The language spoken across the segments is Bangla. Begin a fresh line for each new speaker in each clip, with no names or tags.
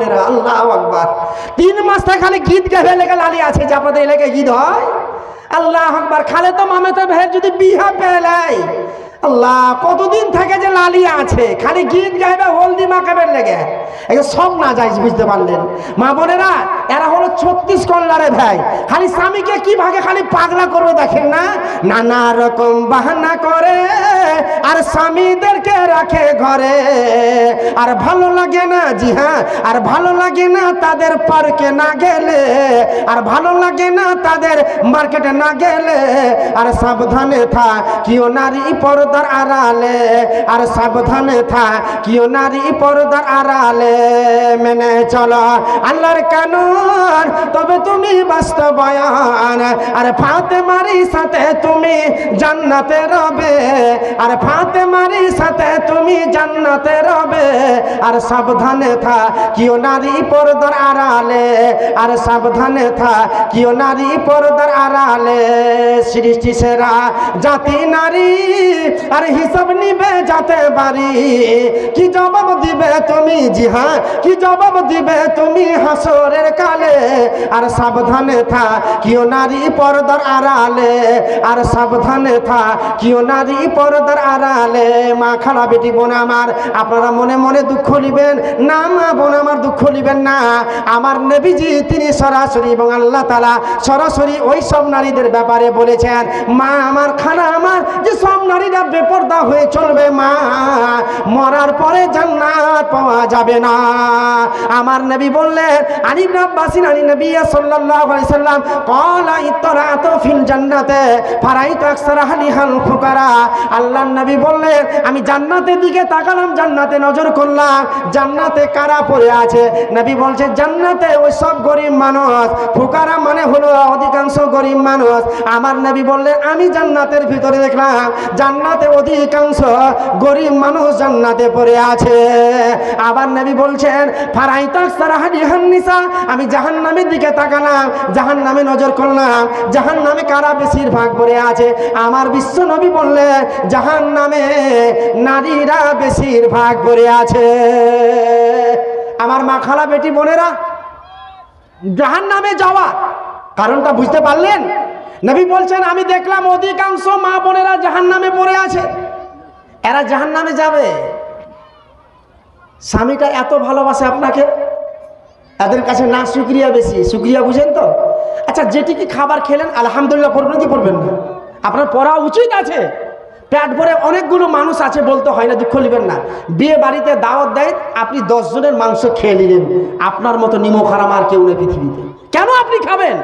বোনেরা, আল্লাহু আকবার। 3 মাস থেকে খালি গীত গাবে লেগে লালি আছে যে আপনাদের এলাকায় গীত হয়। আল্লাহু আকবার। খালে তো মামেতে ভাই যদি বিহা পেলাই, আল্লাহ কতদিন থেকে যে লালি আছে, খালি গীত গাইবে হলদি মাখাবের লেগে, এগুলো সব না যাই, বুঝতে পারলেন মা বোনেরা? এরা হলো 36 কল্লারে ভাই, খালি স্বামীকে কি ভাগে খালি পাগলা করবে দেখেন না, নানা রকম বাহানা করে আর স্বামীদেরকে রাখে ঘরে। আর ভালো লাগে না, জি হ্যাঁ, আর ভালো লাগে না তাদের পার্কে না গেলে, আর ভালো লাগে না তাদের মার্কেটে না গেলে। আর সাবধানে থাকিও নারী পর্দার আড়ালে, আর সাবধানে থাকিও নারী পর্দার আড়ালে। মেনে চলো আল্লাহর কানুন, তবে তুমি বাস্তবায়ন। আর ফাতেমারই সাথে তুমি জান্নাতে রবে, আর ফাতেমারই সাথে তুমি জান্নাতে রবে। আর সাবধানে থাকিও নারী পর্দার আড়ালে, আর সাবধানে থাকিও নারী পর্দার আড়ালে। সৃষ্টি সেরা জাতি নারী, আর হিসাব নিবে যাতে বাড়ি। কি জবাব দিবে তুমি, জি হ্যাঁ, কি জবাব দিবে তুমি হাসরের কালে। আর সাবধানে থাকিও নারী পর্দার আড়ালে, আর সাবধানে থাকিও নারী পর্দার আড়ালে। মা খালা বেটি বোন আমার, আপনারা মনে মনে দুঃখ নিবেন না, মা বোন আমার দুঃখ নিবেন না। আমার নবীজি তিনি সরাসরি এবং আল্লাহ তাআলা সরাসরি ওই সব নারীদের ব্যাপারে বলেছেন, মা আমার, খালা আমার, যে সব নারীরা বেপরদা হয়ে চলবে মা, মরার পরে জান্নাত পাওয়া যাবে না। আমার নবী বললেন, আলী ইবনে আব্বাস আলী নবী সাল্লাল্লাহু আলাইহি সাল্লাম ক্বালা ইতরাতু ফিল জান্নাতে ফারাইতু আকসারা আহলিহাল ফুকারা। আল্লাহর নবী বললেন, আমি জান্নাতের দিকে তাকালাম, জান্নাতে নজর করলাম, জান্নাতে কারা পড়ে আছে? নবী বলছে, জান্নাতে ওই সব গরিব মানুষ, ফুকারা মানে হলো অধিকাংশ গরিব মানুষ। আমার নবী বললেন, আমি জান্নাতের ভিতরে দেখলাম জান্নাতে অধিকাংশ গরিব মানুষ জান্নাতে পড়ে আছে। আবার নবী বলছেন, ফারাইতু আকসারা আহলিহান নিসা, আমি জাহান্নামের দিকে তাকালাম, জাহান্নামে নজর করলাম, জাহান্নামে কারা বেশিরভাগ পড়ে আছে? আমার বিশ্ব নবী বললেন, জাহান্নামে নারীরা বেশিরভাগ পড়ে আছে। আমার মা খালা বেটি বোনেরা, জাহান্নামে যাওয়া কারণটা বুঝতে পারলেন? নবী বলছেন, আমি দেখলাম অধিকাংশ মা বোনেরা জাহান্নামে পড়ে আছে। এরা জাহান্নামে যাবে, স্বামীটা এত ভালোবাসে আপনাকে, এদের কাছে না শুকরিয়া বেশি। শুকরিয়া বুঝেন তো? আচ্ছা, যেটিকে খাবার খেলেন আলহামদুলিল্লাহ পড়বেন কি পড়বেন না? আপনার পড়া উচিত আছে। পেট ভরে অনেকগুলো মানুষ আছে, বলতে হয় না, দুঃখ নেবেন না। বিয়ে বাড়িতে দাওয়াত দেয়, আপনি 10 জনের মাংস খেয়ে নিলেন, আপনার মতো নিমক হারাম আর কেউ নেই পৃথিবীতে। কেন আপনি খাবেন?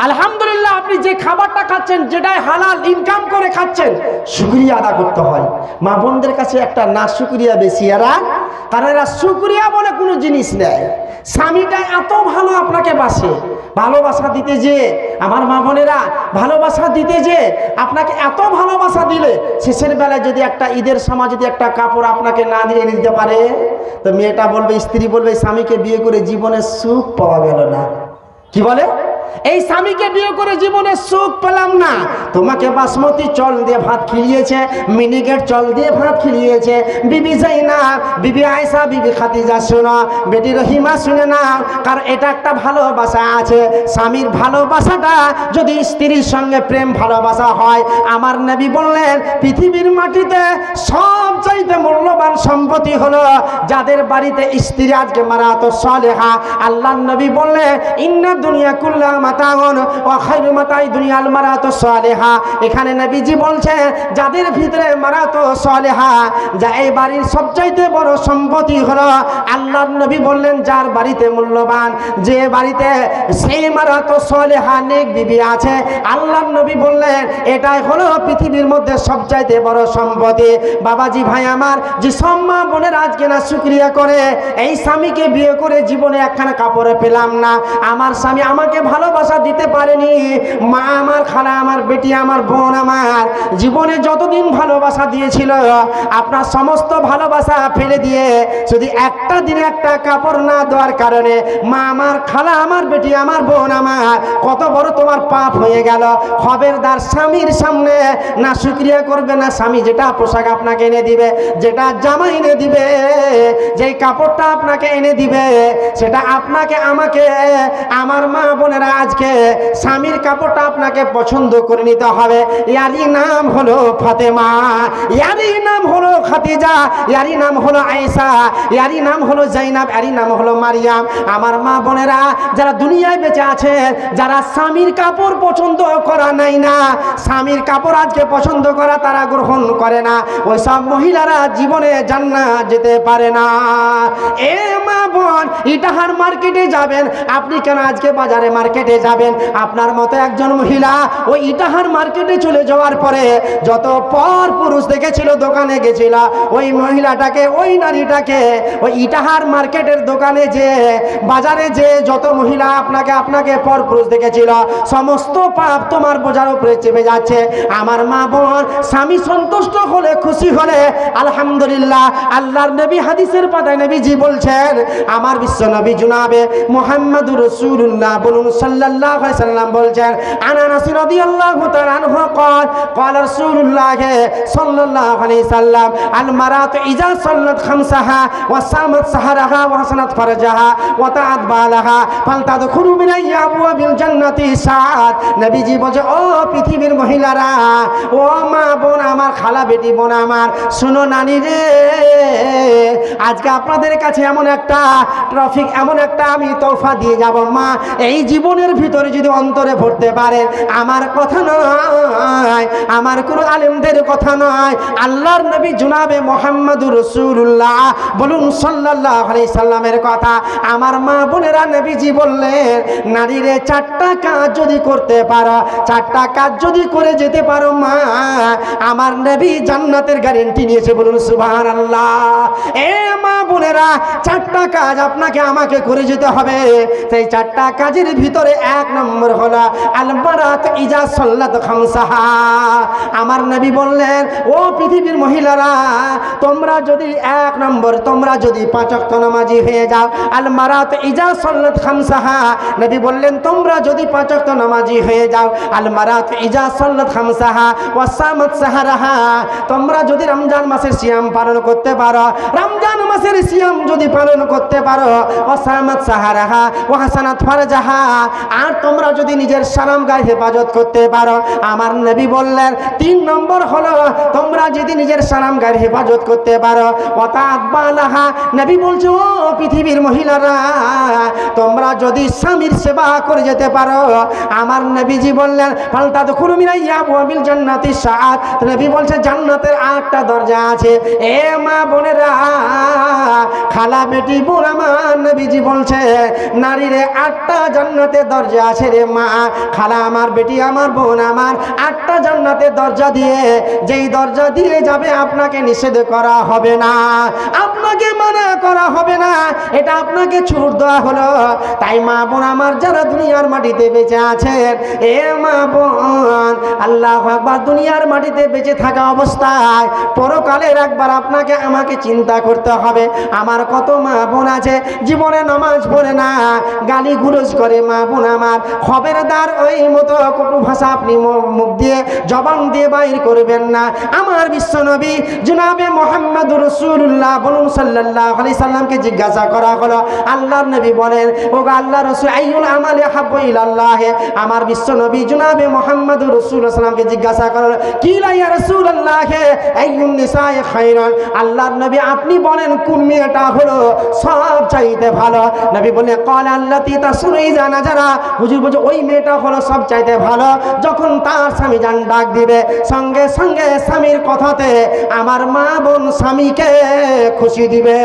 আলহামদুলিল্লাহ, আপনি যে খাবারটা খাচ্ছেন, যেটাই হালাল ইনকাম করে খাচ্ছেন, শুকরিয়া আদা করতে হয়। মা বোনদের কাছে একটা না শুকরিয়া বেশি এরা, কারণ এরা শুকরিয়া বলে কোনো জিনিস নেই। স্বামীটা এত ভালো আপনাকে বাসে, ভালোবাসা দিতে যে, আমার মা বোনেরা, ভালোবাসা দিতে যে আপনাকে এত ভালোবাসা দিলে, শেষের বেলায় যদি একটা ঈদের সময় যদি একটা কাপড় আপনাকে না দিয়ে নিতে পারে, তো মেয়েটা বলবে, স্ত্রী বলবে, স্বামীকে বিয়ে করে জীবনে সুখ পাওয়া গেল না। কি বলে? এই স্বামীকে বিয়ে করে জীবনে সুখ পেলাম না। তোমাকে বাসমতি চল দিয়ে ভাত খিলিয়েছে, মিনিকেট চল দিয়ে ভাত খিলিয়েছে। বিবি জাইনাব, বিবি আয়েশা, বিবি খাদিজা শোনো, বেটি রহিমা শুনে নাও, কারণ এটা একটা ভালোবাসা আছে। স্বামীর ভালোবাসাটা যদি স্ত্রীর সঙ্গে প্রেম ভালোবাসা হয়, আমার নবী বললেন, পৃথিবীর মাটিতে সবচাইতে মূল্যবান সম্পত্তি হলো যাদের বাড়িতে স্ত্রী আজকে মারাতো সালেহা। আল্লাহর নবী বললেন, ইন্না দুনিয়া কুল্লা মাতাউন ওয়া খায়রু মাতাই দুনিয়াল মারাতু সালেহা। এখানে নবীজি বলছেন, যাদের ভিতরে মারাতু সালেহা, যা এই বাড়ির সবচাইতে বড় সম্পত্তি হলো, আল্লাহর নবী বললেন, যার বাড়িতে মূল্যবান, যে বাড়িতে সেই মারাতু সালেহা নেক বিবি আছে, আল্লাহর নবী বললেন, এটাই হলো পৃথিবীর মধ্যে সবচাইতে বড় সম্পত্তি। বাবাজি ভাই আমার, যে সব মা বোনের আজকে না শুকরিয়া করে, এই স্বামীকে বিয়ে করে জীবনে একখানা কাপড়ে পেলাম না, আমার স্বামী আমাকে ভালো ভালোবাসা দিতে পারেনি। মা আমার, খালা আমার, বেটি আমার, বোন আমার জীবনে যতদিন ভালোবাসা দিয়েছিল, আপনার সমস্ত ভালোবাসা ফেলে দিয়ে যদি একটা দিনে একটা কাপড় না দেওয়ার কারণে মা আমার, খালা আমার, বেটি আমার, বোন আমার কত বড় তোমার পাপ হয়ে গেল। খবরদার স্বামীর সামনে না শুকরিয়া করবে না স্বামী যেটা পোশাক আপনাকে এনে দিবে, যেটা জামা এনে দিবে, যেই কাপড়টা আপনাকে এনে দিবে, সেটা আপনাকে আমাকে আমার মা বোনেরা আজকে স্বামীর কাপড়টা আপনাকে পছন্দ করে নিতে হবে। ইয়ারই নাম হলো ফাতেমা, ইয়ারই নাম হলো খাদিজা, ইয়ারই নাম হলো আয়েশা, ইয়ারই নাম হলো জাইনাব, ইয়ারই নাম হলো মারিয়াম। আমার মা বোনেরা যারা দুনিয়ায় বেঁচে আছে, যারা স্বামীর কাপড় পছন্দ করা নাই না, স্বামীর কাপড় আজকে পছন্দ করা তারা গ্রহণ করে না, ওই সব মহিলারা জীবনে জান্নাত যেতে পারে না। এ মা বোন, ইটাহার মার্কেটে যাবেন আপনি, কেন আজকে বাজারে মার্কেটে যাবেন, আপনার মতো একজন মহিলা ওই ইটাহার মার্কেটে চলে যাওয়ার পরে যত পর পুরুষ দেখেছিল দোকানে গেছিল, ওই মহিলাটাকে, ওই নারীটাকে ওই ইটাহার মার্কেটের দোকানে যে, বাজারে যে যত মহিলা আপনাকে পর পুরুষ দেখেছিল, সমস্ত পাপ তোমার বোঝার উপরে চেপে যাচ্ছে। আমার মা বোন, স্বামী সন্তুষ্ট হলে, খুশি হলে আলহামদুলিল্লাহ। আল্লাহর নবী হাদিসের পাতায় নবীজি বলছেন, আমার বিশ্ব নবী জনাবে মুহাম্মদুর রাসূলুল্লাহ বলুন সাল্লাল্লাহু আলাইহি সাল্লাম বলছেন, আনাস রাদিয়াল্লাহু তাআলা আনহু قال قال رسول الله صلى الله عليه وسلم المرأة إذا صلت خمسها وصامت سحرها وحسنت فرجها وطاعت بالها فلتدخل من أبواب الجنة سعد। নবীজি বলে, ও পৃথিবীর মহিলারা, ও মা বোন আমার, খালা বেটি বোন আমার, শুনো নানি রে, আজকে আপনাদের কাছে এমন একটা ট্রফিক, এমন একটা আমি তোহফা দিয়ে যাব মা, এই জীবনের ভিতরে যদি অন্তরে ভরতে পারে, আমার কথা নয়, আমার কোনো আলেমদের কথা নয়, আল্লাহর নবী জনাবে মুহাম্মদুর রাসূলুল্লাহ বলুন সাল্লাল্লাহু আলাইহি সাল্লামের কথা। আমার মা বোনেরা, নবীজি বললেন, নারীরে চারটা কাজ যদি করতে পারো, চারটা কাজ যদি করে যেতে পারো মা, আমার নবী জান্নাতের গ্যারান্টি নিয়েছে, বলুন সুবহানাল্লাহ। এ মা বোনেরা, চারটা কাজ আপনাকে আমাকে করে যেতে হবে। সেই চারটা কাজের ভিতরে এক নম্বর হলো আল মারাত ইজা সাল্লাত খামসাহা। আমার নবী বললেন, ও পৃথিবীর মহিলারা, তোমরা যদি এক নম্বর, তোমরা যদি পাঁচ ওয়াক্ত নামাজি হয়ে যাও, আল মারাত ইজা সাল্লাত খামসাহা, নবী বললেন তোমরা যদি পাঁচ ওয়াক্ত নামাজি হয়ে যাও, আল মারাত ইজা সাল্লাত খামসাহা ওয়া সামাত সাহারাহা, তোমরা যদি রমজান মাসের সিয়াম পালন করতে পারো, রমজান মাসের সিয়াম যদি পালন করতে পারো, ওয়া সামাত সাহারাহা ওয়া হাসানাত ফারজাহা, আর তোমরা যদি নিজের সারামগাহ হেফাজত করতে পারো, আমার নবী বললেন তিন নম্বর হলো তোমরা যদি নিজের সারামগাহ হেফাজত করতে পারো, ওয়াতাত বালাহা, নবী বলছে, ও পৃথিবীর মহিলারা, তোমরা যদি স্বামীর সেবা করে যেতে পারো, আমার নবীজি বললেন ফালতাদখুলু মিন আবওয়াবিল জান্নাতি সাআত, নবী বলছে জান্নাতের 8টা দরজা আছে। এ মা বোনেরা, খালা বেটি বোন আমার, নবীজি বলছে নারীরে 8টা জান্নাতের দরজা আছে রে মা, খালা আমার, বেটি আমার, বোন আমার, 8টা জান্নাতের দরজা দিয়ে, যেই দরজা দিয়ে যাবে আপনাকে নিষেধ করা হবে না, আপনাকে মানা করা হবে না, এটা আপনাকে ছুট দেওয়া হলো। তাই মা বোন আমার যারা দুনিয়ার মাটিতে বেঁচে আছেন, এ মা বোন, আল্লাহু আকবার, দুনিয়ার মাটিতে বেঁচে থাকা অবস্থায় পরকালের একবার আপনাকে আমাকে চিন্তা করতে হবে। আমার কত মা বোন আছে জীবনে নামাজ পড়ে না, গালি গুরজ করে মা বোন আমার, খবরদার ওই মতো কটু ভাষা আপনি মুখ দিয়ে, জবান দিয়ে বাইর করবেন না। আমার বিশ্বনবী জনাবে মুহাম্মদুর রাসূলুল্লাহ বলুন সাল্লাল্লাহু আলাইহি সাল্লামকে জিজ্ঞাসা করা হলো, আল্লাহর নবী বলেন, ও আল্লাহর রাসূল, আইয়ুল আমালি হাব্বু ইলাল্লাহ, আমার বিশ্বনবী জনাবে মুহাম্মদুর রাসূলুল্লাহ সাল্লামকে জিজ্ঞাসা করা হলো, কিলা ইয়া রাসূলুল্লাহ আইয়ুন নিসাই খায়রুন, আল্লাহর নবী আপনি বলেন কোন মেয়েটা হলো সব চাইতে ভালো? নবী বলে, ক্বালা আল্লাতী তাসুরু ইযা নাজারা, হুজুর বলে ওই মেয়েটা হলো সব চাইতে ভালো যখন তার স্বামী জান ডাক দিবে, সঙ্গে সঙ্গে স্বামীর কথাতে আমার মা বোন স্বামীকে খুশি দিবে।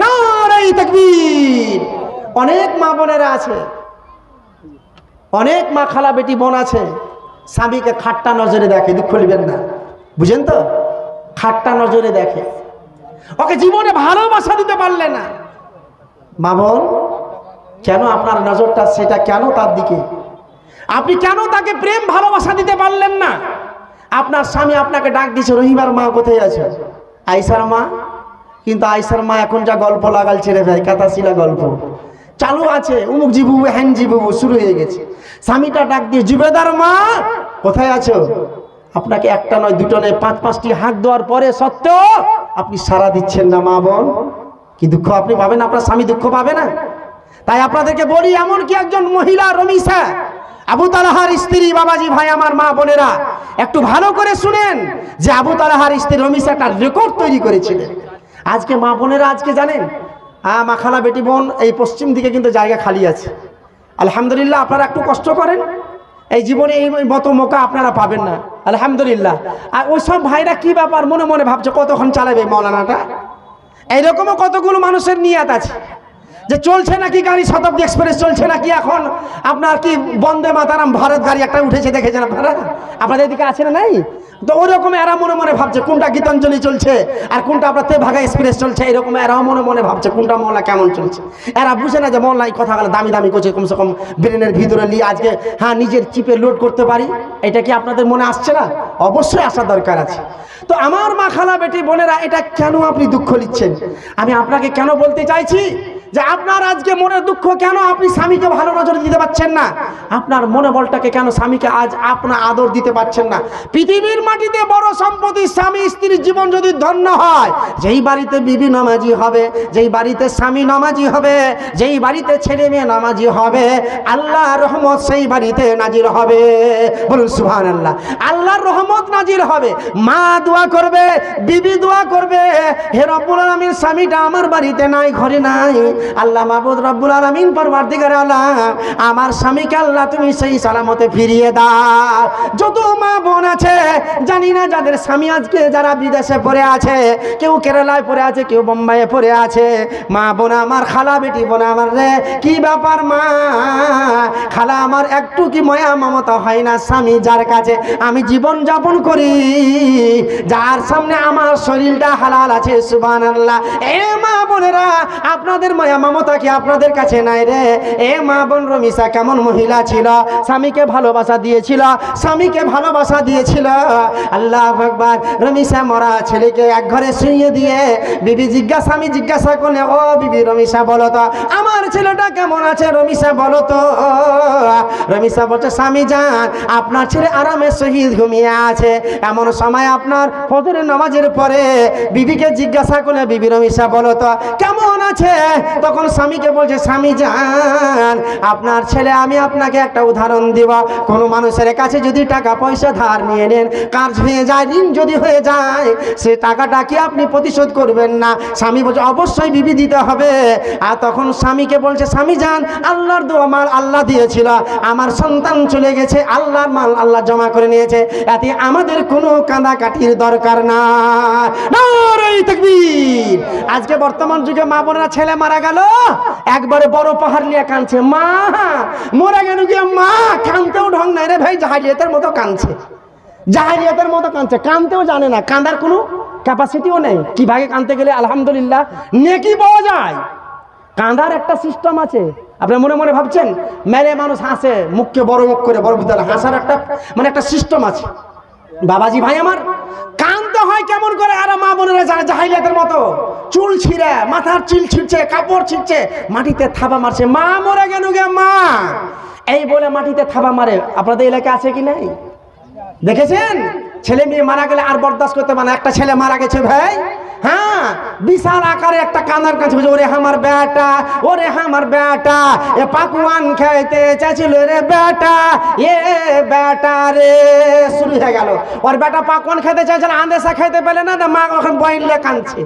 নারে তাকবীর। অনেক মা বোনেরা আছে, অনেক মা খালা বেটি বোন আছে, স্বামীকে খাট্টা নজরে দেখে, দুঃখ নেবেন না, বুঝেন তো, খাট্টা নজরে দেখে, ওকে জীবনে ভালোবাসা দিতে পারলে না। মা বোন কেন আপনার নজরটা সেটা কেন তার দিকে? আপনি কেন তাকে প্রেম ভালোবাসা দিতে পারলেন না? আপনার স্বামী আপনাকে ডাক দিয়েছে, রহিমার মা কোথায় আছে? আয়েশার মা। কিন্তু আয়েশার মা এখন যা গল্প লাগালছে রে ভাই, কাতাশিলা গল্প চালু আছে, উমুক জিবুবু হ্যান জিবুবু শুরু হয়ে গেছে। স্বামীটা ডাক দিয়ে, জুবেদার মা কোথায় আছো? আপনাকে একটা নয় দুটো নয় 5-5টি হাত দেওয়ার পরে সত্ত্বেও আপনি সাড়া দিচ্ছেন না মা বোন। কি দুঃখ আপনি পাবেন? আপনার স্বামী দুঃখ পাবে না? তাই আপনাদেরকে বলি, এমন কি একজন মহিলা রমিসা, আবু তালহার স্ত্রী, বাবাজি ভাই আমার মা বোনেরা একটু ভালো করে শুনেন, যে আবু তালহার স্ত্রী রমিসা একটা রেকর্ড তৈরি করেছিলেন। আজকে মা বোনেরা আজকে জানেন, মা খালা বেটি বোন এই পশ্চিম দিকে কিন্তু জায়গা খালি আছে। আলহামদুলিল্লাহ, আপনারা একটু কষ্ট করেন, এই জীবনে এই মতো মৌকা আপনারা পাবেন না, আলহামদুলিল্লাহ। আর ওই সব ভাইরা কি ব্যাপার মনে মনে ভাবছে কতক্ষণ চালাবে মৌলানাটা। এইরকমও কতগুলো মানুষের নিয়াত আছে যে চলছে নাকি গাড়ি, শতাব্দী এক্সপ্রেস চলছে নাকি, এখন আপনার কি বন্দে মাতারাম ভারত গাড়ি একটা উঠেছে, দেখেছেন আপনারা? আপনাদের দিকে আছে না নাই? তো ওরকম এরা মনে মনে ভাবছে কোনটা গীতাঞ্জলি চলছে আর কোনটা আপনার তেভাগা এক্সপ্রেস চলছে। এরকম এরাও মনে মনে ভাবছে কোনটা মৌলা কেমন চলছে। এরা বুঝে না যে মৌলা এই কথাগুলো দামি দামি করছে, কমসে কম ব্রেনের ভিতরে নিয়ে আজকে নিজের চিপে লোড করতে পারি। এটা কি আপনাদের মনে আসছে না? অবশ্যই আসার দরকার আছে। তো আমার মা খালা বেটি বোনেরা, এটা কেন আপনি দুঃখ নিচ্ছেন? আমি আপনাকে কেন বলতে চাইছি যে আপনার আজকে মনের দুঃখ কেন? আপনি স্বামীকে ভালো নজরে দিতে পারছেন না, আপনার মনে বলটাকে কেন স্বামীকে আজ আপনার আদর দিতে পারছেন না? পৃথিবীর মাটিতে বড় সম্পত্তি স্বামী স্ত্রীর জীবন যদি ধন্য হয়, যেই বাড়িতে বিবি নামাজি হবে, যেই বাড়িতে স্বামী নামাজি হবে, যেই বাড়িতে ছেলে মেয়ে নামাজি হবে, আল্লাহর রহমত সেই বাড়িতে নাজির হবে। বলুন সুবহানাল্লাহ। আল্লাহর রহমত নাজির হবে। মা দোয়া করবে, বিবি দোয়া করবে, হে রব্বুল আলামিন স্বামীটা আমার বাড়িতে নাই, ঘরে নাই, আল্লাহ মাবুদ রব্বুল আলামিন পরওয়ারদিগার আলম আমার স্বামীকে আল্লাহ তুমি সেই সালামতে ফিরিয়ে দাও। যত মা বোন আছে জানি না যাদের স্বামী আজকে যারা বিদেশে পড়ে আছে, কেউ কেরালায় পড়ে আছে, কেউ বোম্বাইয়ে পড়ে আছে, মা বোন আমার, খালা বেটি বোন আমার রে, কি ব্যাপার মা খালা আমার একটু কি মায়া মমতা হয় না? স্বামী যার কাছে আমি জীবন যাপন করি, যার সামনে আমার শরীরটা হালাল আছে, সুবহানাল্লাহ। এ মা বোনেরা, আপনাদের মায়া মমতা কি আপনাদের কাছে নাই রে? এ মা বোন, রমিসা কেমন মহিলা ছিল? স্বামীকে ভালোবাসা দিয়েছিল, স্বামীকে ভালোবাসা দিয়েছিল। আল্লাহু আকবার। রমিসা মরা ছেলেকে এক ঘরে শুইয়ে দিয়ে বিবি স্বামী জিজ্ঞাসা করলে, ও বিবি রমিসা বলো তো আমার ছেলেটা কেমন আছে? রমিসা বলো তো। রমিসা বলছে, স্বামী যান আপনার ছেলে আরামে শহীদ ঘুমিয়ে আছে। এমন সময় আপনার ফজরের নামাজের পরে বিবিকে জিজ্ঞাসা করলে, বিবি রমিসা বলো তো কেমন আছে? তখন স্বামীকে বলছে, স্বামী যান আপনার ছেলে, আমি আপনাকে একটা উদাহরণ দিব, কোনো মানুষের কাছে যদি টাকা পয়সা ধার নিয়ে নেন, কাজ হয়ে যায়, ঋণ যদি হয়ে যায়, সে টাকাটা কি আপনি পরিশোধ করবেন না? স্বামী বলছে, অবশ্যই বিবি দিতে হবে। আর তখন স্বামীকে বলছে, স্বামী যান আল্লাহর দোয়া মাল আল্লাহ দিয়েছিল, আমার সন্তান চলে গেছে, আল্লাহর মাল আল্লাহ জমা করে নিয়েছে, এতে আমাদের কোনো কাঁদাকাটির দরকার না। নারে তাকবীর। আজকে বর্তমান যুগে মা বোনেরা ছেলে মারা গেল একবারে বড় পাহাড় নিয়ে কাঁদছে, মা মরে গেল গিয়ে, মা কাঁদতেও ঢং নাই রে ভাই, জাহেলিয়াতের মতো কাঁদছে, জাহেলিয়াতের মতো কাঁদছে, কাঁদতেও জানে না, কাঁদার কোনো ক্যাপাসিটিও নেই। কিভাবে কাঁদতে গেলে আলহামদুলিল্লাহ নেকি পাওয়া যায়, কাঁদার একটা সিস্টেম আছে। আপনারা মনে মনে ভাবছেন মেরে মানুষ হাসে, মুখকে বড় মুখ করে বড় ভিতরে হাসার একটা একটা সিস্টেম আছে। বাবাজি ভাই আমার, কাঁদতে হয় কেমন করে? আর মা বোনেরা যারা জাহিলিয়াতের মতো চুল ছিঁড়ে, মাথার চুল ছিঁড়ছে, কাপড় ছিঁড়ছে, মাটিতে থাবা মারছে, মা মরে গেল গে মা, এই বলে মাটিতে থাবা মারে। আপনাদের এলাকা আছে কি নাই? দেখেছেন? ছেলে মেয়ে মারা গেলে আর বরদাস্ত করতে পারে না। একটা ছেলে মারা গেছে ভাই, বিশাল আকারে একটা কান্নার কাছে, ওরে আমার বেটা, ওরে আমার বেটা, এ পাকুয়ান খাইতে চাইছিল রে বেটা, এ বেটা রে, শুরু হয়ে গেল। ওর বেটা পাকুয়ান খাইতে চাইছিল, আন্দেশা খাইতে পেলে না, মা ওখানে বইলে কাঁদছে।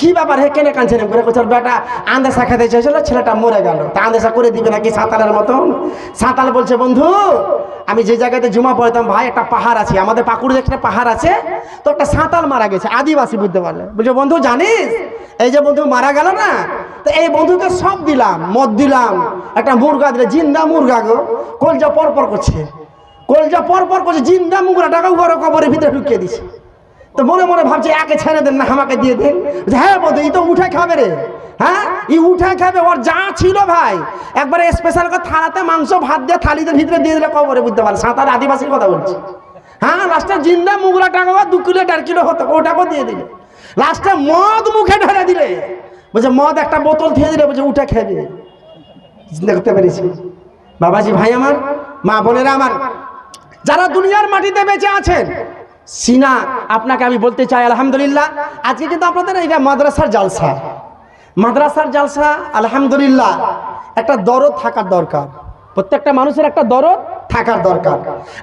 কি ব্যাপার, হে কেনে কাঁদছে না? ওর বেটা আন্দেশা খাইতে চাইছিল, ছেলেটা মরে গেল। তা আন্দেশা করে দিবে নাকি সাঁতালের মতন? সাঁতাল বলছে, বন্ধু আমি যে জায়গাতে জুমা পড়তাম ভাই, একটা পাহাড় আছে, আমাদের পাকুড়ে একটা পাহাড় আছে, তো একটা সাঁতাল মারা গেছে, আদিবাসী বুঝতে পারলে। বলছে, বন্ধু জানিস এই যে বন্ধু মারা গেল না, তো এই বন্ধুকে সব দিলাম, মদ দিলাম, একটা মুরগা দিলে, জিন্দা মুরগা গো, কলজা পরপর করছে, কলজা পরপর করছে, জিন্দা মুরগাটাকে ঘরে কবরের ভিতরে ঢুকিয়ে দিছে। তো মনে মনে ভাবছে একে ছেড়ে দেন না, আমাকে দিয়ে দেন। হ্যাঁ বন্ধু, এই তো উঠে খাবে রে, হ্যাঁ এই উঠে খাবে। ওর যা ছিল ভাই, একবারে স্পেশাল করে থালাতে মাংস ভাত দিয়ে থালিদের ভিতরে দিয়ে দিলে কবরে, বুঝতে পারে সাঁতার আদিবাসীর কথা বলছি। হ্যাঁ লাস্টে জিন্দা মুগরা টাকা 2 কিলো 1.5 কিলো হতো, ওটাকেও দিয়ে দিলে। লাস্টে মদ মুখে ঢেলে দিলে, বলছে মদ একটা বোতল দিয়ে দিলে, বলছে উঠে খেবে। চিন্তা করতে পেরেছি বাবাজি, ভাই আমার, মা বোনেরা আমার, যারা দুনিয়ার মাটিতে বেঁচে আছেন, সিনা আপনাকে আমি বলতে চাই আলহামদুলিল্লাহ, আজকে কিন্তু আপনাদের এটা মাদ্রাসার জালসা, মাদ্রাসার জালসা। আলহামদুলিল্লাহ, একটা দরদ থাকার দরকার, প্রত্যেকটা মানুষের একটা দরদ থাকার দরকার।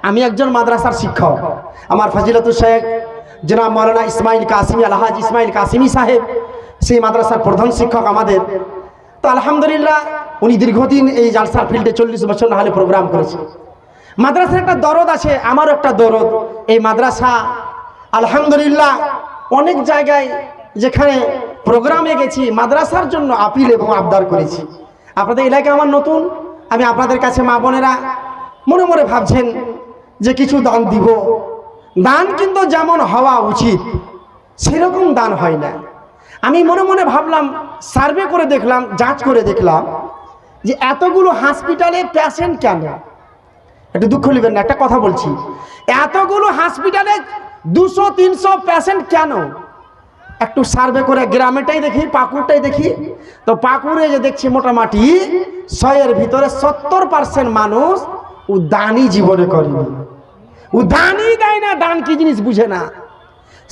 আমি একজন মাদ্রাসার শিক্ষক, আমার ফজিলতুল শেখ জনাব মাওলানা ইসমাইল কাসিমি, আলহাজ ইসমাইল কাসিমি সাহেব, সেই মাদ্রাসার প্রধান শিক্ষক আমাদের। তো আলহামদুলিল্লাহ, উনি দীর্ঘদিন এই জালসার ফিল্ডে 40 বছর না হলে প্রোগ্রাম করেছে। মাদ্রাসার একটা দরদ আছে, আমারও একটা দরদ। এই মাদ্রাসা আলহামদুলিল্লাহ অনেক জায়গায় যেখানে প্রোগ্রামে গেছি, মাদ্রাসার জন্য আপিল এবং আবদার করেছি। আপনাদের এলাকা আমার নতুন, আমি আপনাদের কাছে মা বোনেরা মনে মনে ভাবছেন যে কিছু দান দিব, দান কিন্তু যেমন হওয়া উচিত সেরকম দান হয় না। আমি মনে মনে ভাবলাম, সার্ভে করে দেখলাম, যাচ করে দেখলাম যে এতগুলো হসপিটালে পেশেন্ট কেন, একটু দুঃখ নেবেন না, একটা কথা বলছি, এতগুলো হসপিটালে 200-300 পেশেন্ট কেন? একটু সার্ভে করে গ্রামেটাই দেখি, পাকুড়টাই দেখি। তো পাকুড়ে যে দেখছি মোটামুটি 100-এর ভিতরে 70% মানুষ ও দানই জীবনে করেনি, ও দানই দেয় না, দান কি জিনিস বুঝে না,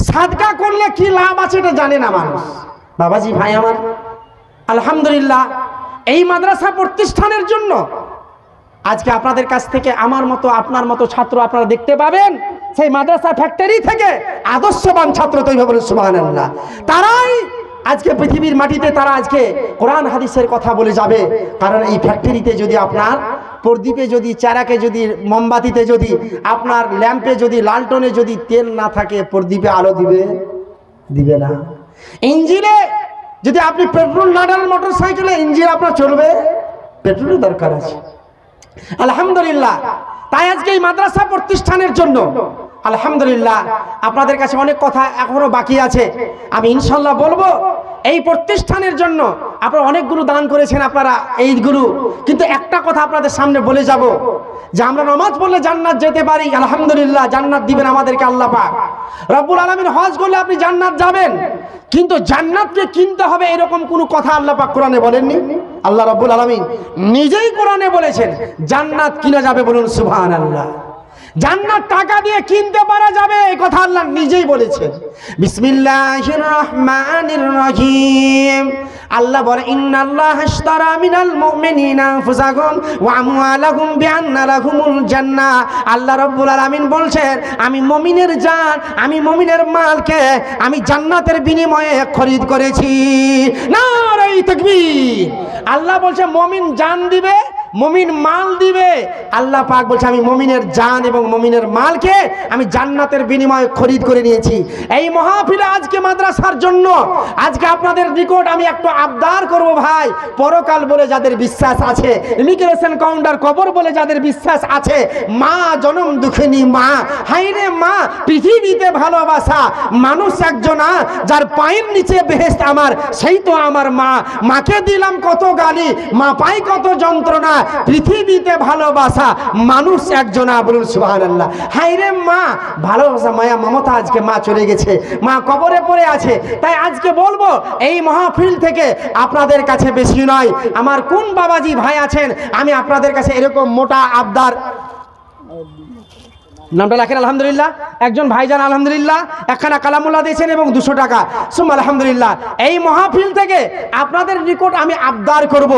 সাদকা করলে কি লাভ আছে এটা জানে না মানুষ। বাবাজি, ভাই আমার, আলহামদুলিল্লাহ এই মাদ্রাসা প্রতিষ্ঠানের জন্য আজকে আপনাদের কাছ থেকে আমার মতো আপনার মতো ছাত্র আপনারা দেখতে পাবেন। সেই মাদ্রাসা ফ্যাক্টরি থেকে আদর্শবান ছাত্র তৈরি হবে, সুবহানাল্লাহ। তারাই আজকে পৃথিবীর মাটিতে, তারা আজকে কোরআন হাদিসের কথা বলে যাবে। কারণ এই ফ্যাক্টরিতে যদি আপনার প্রদীপে যদি, চারাকে যদি, মোমবাতিতে যদি, আপনার ল্যাম্পে যদি, লালটনে যদি তেল না থাকে, প্রদীপে আলো দিবে না। ইঞ্জিনে যদি আপনি পেট্রোল না ডালেন, মোটর সাইকেলে ইঞ্জিন আপনার চলবে, পেট্রোলের দরকার আছে। আলহামদুলিল্লাহ, তাই আজকে এই মাদ্রাসা প্রতিষ্ঠানের জন্য আলহামদুলিল্লাহ আপনাদের কাছে অনেক কথা এখনো বাকি আছে, আমি ইনশাল্লাহ বলবো। এই প্রতিষ্ঠানের জন্য আপনারা অনেকগুলো দান করেছেন, আপনারা এইগুলো, কিন্তু একটা কথা আপনাদের সামনে বলে যাব যে আমরা নামাজ পড়লে জান্নাত যেতে পারি, আলহামদুলিল্লাহ জান্নাত দিবেন আমাদেরকে আল্লাহ পাক রব্বুল আলামিন। হজ করলে আপনি জান্নাত যাবেন, কিন্তু জান্নাতকে কিনতে হবে এরকম কোনো কথা আল্লাহ পাক কোরআনে বলেননি। আল্লাহ রব্বুল আলামিন নিজেই কোরআনে বলেছেন জান্নাত কিনা যাবে, বলুন সুবহানাল্লাহ। জান্নাত টাকা দিয়ে কিনতে পারা যাবে, এই কথা আল্লাহ নিজেই বলেছেন। বিসমিল্লাহির রহমানির রহিম, আল্লাহ বলে ইন্নাল্লাহা আশতারা মিনাল মুমিনিনা আনফুসাহুম ওয়া আমওয়ালাহুম বিআন্না লাহুমুল জান্নাহ। আল্লাহ রাব্বুল আলামিন বলছেন, আমি মুমিনের জান, আমি মুমিনের মালকে আমি জান্নাতের বিনিময়ে খরিদ করেছি। নারে তাকবীর। আল্লাহ বলছে মুমিন জান দিবে, মুমিন মাল দিবে। আল্লাহ পাক বলছে আমি মুমিনের জান এবং মুমিনের মালকে আমি জান্নাতের বিনিময়ে খরিদ করে নিয়েছি। এই মাহফিলে আজকে মাদ্রাসার জন্য আজকে আপনাদের নিকট আমি একটু আবদার করব ভাই, পরকাল বলে যাদের বিশ্বাস আছে, ইমিগ্রেশন কাউন্টার কবর বলে যাদের বিশ্বাস আছে, মা জনম দুঃখিনী মা, হাইরে মা পৃথিবীতে ভালোবাসা মানুষ একজনা, যার পায়ের নিচে বেহেশত আমার, সেই তো আমার মা। মাকে দিলাম কত গালি, মা পাই কত যন্ত্রণা, পৃথিবীতে ভালোবাসা মানুষ একজনা, বলুন সুবহানাল্লাহ। হাইরে মা ভালোবাসা, মায়া মমতা, আজকে মা চলে গেছে, মা কবরে পড়ে আছে। তাই আজকে বলবো এই মাহফিল থেকে আপনাদের কাছে বেশি নয়, আমার কোন বাবাজি ভাই আছেন, আমি আপনাদের কাছে এরকম মোটা আবদার, নামটা লেখেন আলহামদুলিল্লাহ, একজন ভাইজান আলহামদুলিল্লাহ একখানা কালামুল্লাহ দিয়েছেন এবং 200 টাকা, আলহামদুলিল্লাহ। এই মাহফিল থেকে আপনাদের নিকট আমি আবদার করব,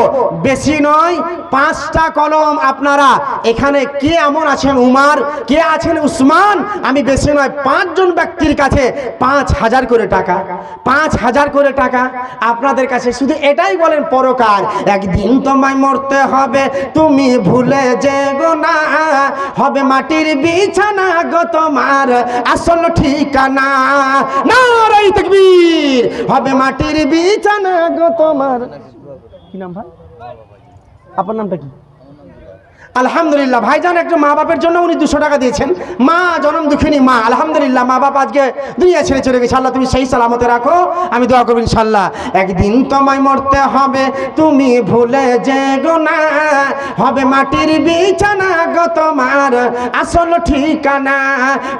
বেশি নয়, 5টা কলম। আপনারা এখানে কে এমন আছেন উমার, কে আছেন উসমান, আমি বেশি নয় 5 জন ব্যক্তির কাছে 5000 করে টাকা, 5000 করে টাকা আপনাদের কাছে। শুধু এটাই বলেন, পরকাল একদিন তোমায় মরতে হবে, তুমি ভুলে যেগো না, হবে মাটির বিছানা গো তোমার আসল ঠিকানা। নারে তাকবীর। হবে মাটির বিছানা গো তোমার। কি নাম ভাই, আপনার নামটা কি? আলহামদুলিল্লাহ ভাইজান একজন মা বাপের জন্য উনি 200 টাকা দিয়েছেন। মা জনম দুঃখিনী মা, আলহামদুলিল্লাহ মা বাপ আজকে দুনিয়া ছেড়ে চলে গেছে, আল্লাহ তুমি সেই সালামতে রাখো, আমি দোয়া করব ইনশাআল্লাহ। একদিন তোমায় মরতে হবে, তুমি ভুলে যেও না, হবে মাটির বিছানা গো তোমার আসল ঠিকানা,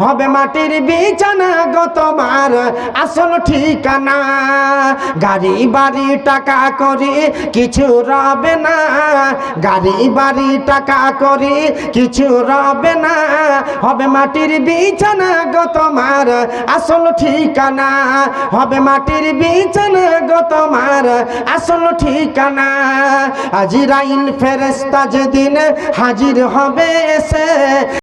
হবে মাটির বিছানা গো তোমার আসল ঠিকানা। গাড়ি বাড়ি টাকা করি কিছু রবে না, গাড়ি বাড়ি টাকা করি কিছু রবে না, হবে মাটির বিছানা গো তোমার আসল ঠিকানা, হবে মাটির বিছানা গো তোমার আসল ঠিকানা। আজরাইল ফেরেশতা যেদিন হাজির হবে এসে